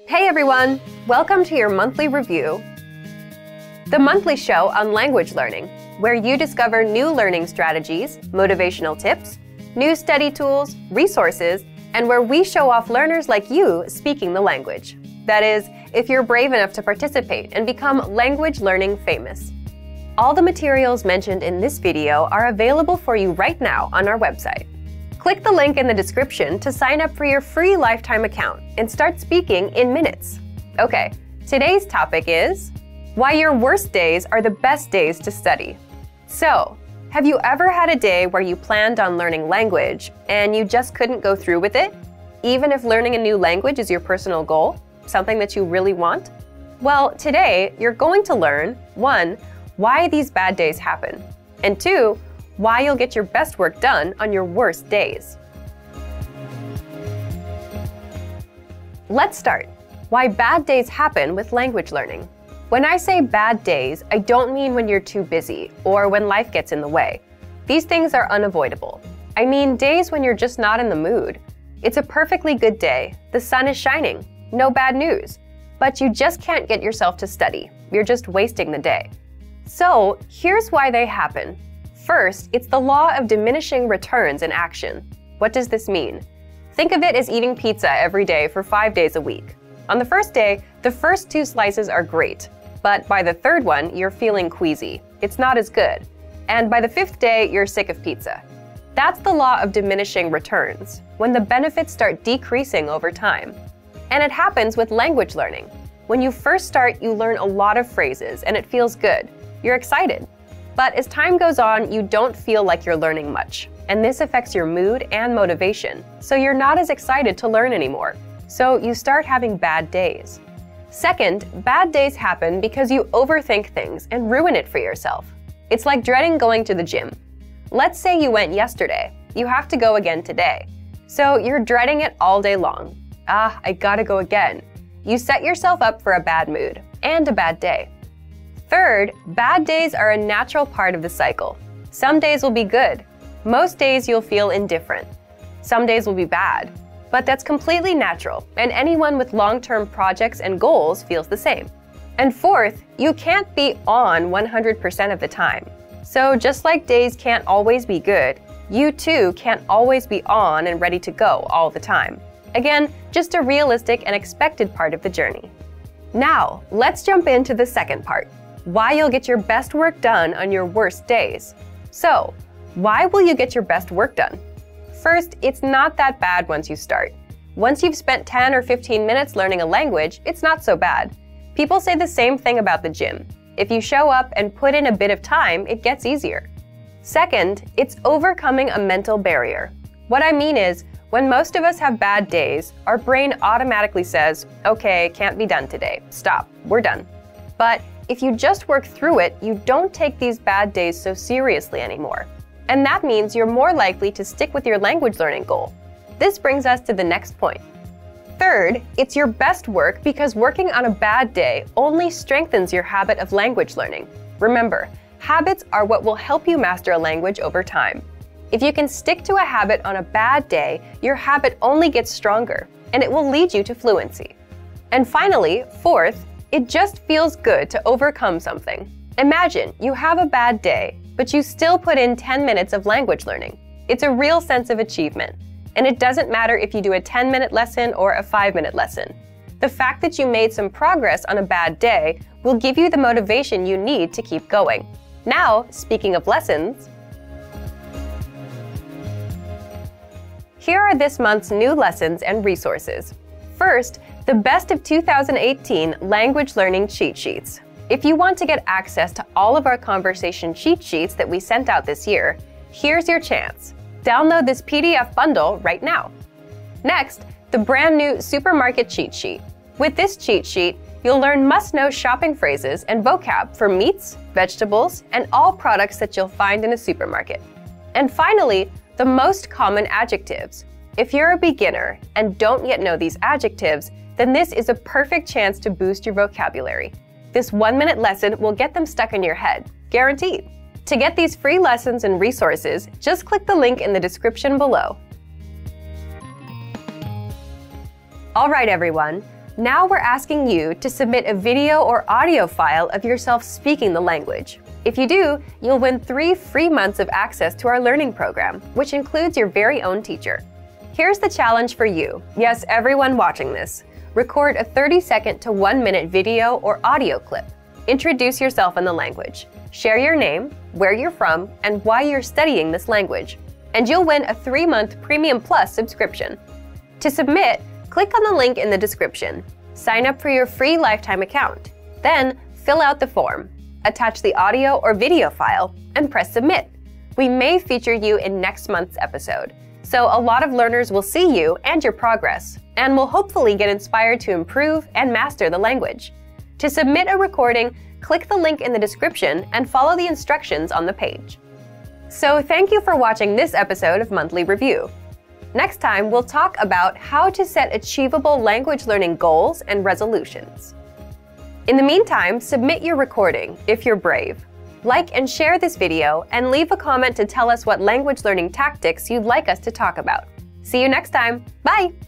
Hey everyone! Welcome to your monthly review, the monthly show on language learning, where you discover new learning strategies, motivational tips, new study tools, resources, and where we show off learners like you speaking the language. That is, if you're brave enough to participate and become language learning famous. All the materials mentioned in this video are available for you right now on our website. Click the link in the description to sign up for your free lifetime account and start speaking in minutes. Okay, today's topic is why your worst days are the best days to study. So, have you ever had a day where you planned on learning language and you just couldn't go through with it? Even if learning a new language is your personal goal, something that you really want? Well, today you're going to learn 1. Why these bad days happen, and 2. Why you'll get your best work done on your worst days. Let's start. Why bad days happen with language learning. When I say bad days, I don't mean when you're too busy or when life gets in the way. These things are unavoidable. I mean days when you're just not in the mood. It's a perfectly good day. The sun is shining. No bad news. But you just can't get yourself to study. You're just wasting the day. So, here's why they happen. First, it's the law of diminishing returns in action. What does this mean? Think of it as eating pizza every day for 5 days a week. On the first day, the first 2 slices are great, but by the third one, you're feeling queasy. It's not as good. And by the 5th day, you're sick of pizza. That's the law of diminishing returns, when the benefits start decreasing over time. And it happens with language learning. When you first start, you learn a lot of phrases and it feels good. You're excited. But as time goes on, you don't feel like you're learning much, and this affects your mood and motivation, so you're not as excited to learn anymore. So you start having bad days. Second, bad days happen because you overthink things and ruin it for yourself. It's like dreading going to the gym. Let's say you went yesterday. You have to go again today. So you're dreading it all day long. I gotta go again. You set yourself up for a bad mood and a bad day. Third, bad days are a natural part of the cycle. Some days will be good. Most days you'll feel indifferent. Some days will be bad. But that's completely natural, and anyone with long-term projects and goals feels the same. And fourth, you can't be on 100% of the time. So just like days can't always be good, you too can't always be on and ready to go all the time. Again, just a realistic and expected part of the journey. Now, let's jump into the second part. Why you'll get your best work done on your worst days. So, why will you get your best work done? First, it's not that bad once you start. Once you've spent 10 or 15 minutes learning a language, it's not so bad. People say the same thing about the gym. If you show up and put in a bit of time, it gets easier. Second, it's overcoming a mental barrier. What I mean is, when most of us have bad days, our brain automatically says, okay, can't be done today. Stop, we're done. But if you just work through it, you don't take these bad days so seriously anymore. And that means you're more likely to stick with your language learning goal. This brings us to the next point. Third, it's your best work because working on a bad day only strengthens your habit of language learning. Remember, habits are what will help you master a language over time. If you can stick to a habit on a bad day, your habit only gets stronger, and it will lead you to fluency. And finally, fourth, it just feels good to overcome something. Imagine you have a bad day, but you still put in 10 minutes of language learning. It's a real sense of achievement. And it doesn't matter if you do a 10-minute lesson or a 5-minute lesson. The fact that you made some progress on a bad day will give you the motivation you need to keep going. Now, speaking of lessons, here are this month's new lessons and resources. First, the Best of 2018 Language Learning Cheat Sheets. If you want to get access to all of our conversation cheat sheets that we sent out this year, here's your chance. Download this PDF bundle right now. Next, the brand new Supermarket Cheat Sheet. With this cheat sheet, you'll learn must-know shopping phrases and vocab for meats, vegetables, and all products that you'll find in a supermarket. And finally, the most common adjectives. If you're a beginner and don't yet know these adjectives, then this is a perfect chance to boost your vocabulary. This 1-minute lesson will get them stuck in your head, guaranteed. To get these free lessons and resources, just click the link in the description below. All right, everyone. Now we're asking you to submit a video or audio file of yourself speaking the language. If you do, you'll win 3 free months of access to our learning program, which includes your very own teacher. Here's the challenge for you. Yes, everyone watching this. Record a 30-second to 1-minute video or audio clip. Introduce yourself in the language. Share your name, where you're from, and why you're studying this language. And you'll win a 3-month Premium Plus subscription. To submit, click on the link in the description. Sign up for your free lifetime account. Then, fill out the form. Attach the audio or video file, and press submit. We may feature you in next month's episode, so a lot of learners will see you and your progress, and will hopefully get inspired to improve and master the language. To submit a recording, click the link in the description and follow the instructions on the page. So thank you for watching this episode of Monthly Review. Next time, we'll talk about how to set achievable language learning goals and resolutions. In the meantime, submit your recording if you're brave. Like and share this video, and leave a comment to tell us what language learning tactics you'd like us to talk about. See you next time. Bye!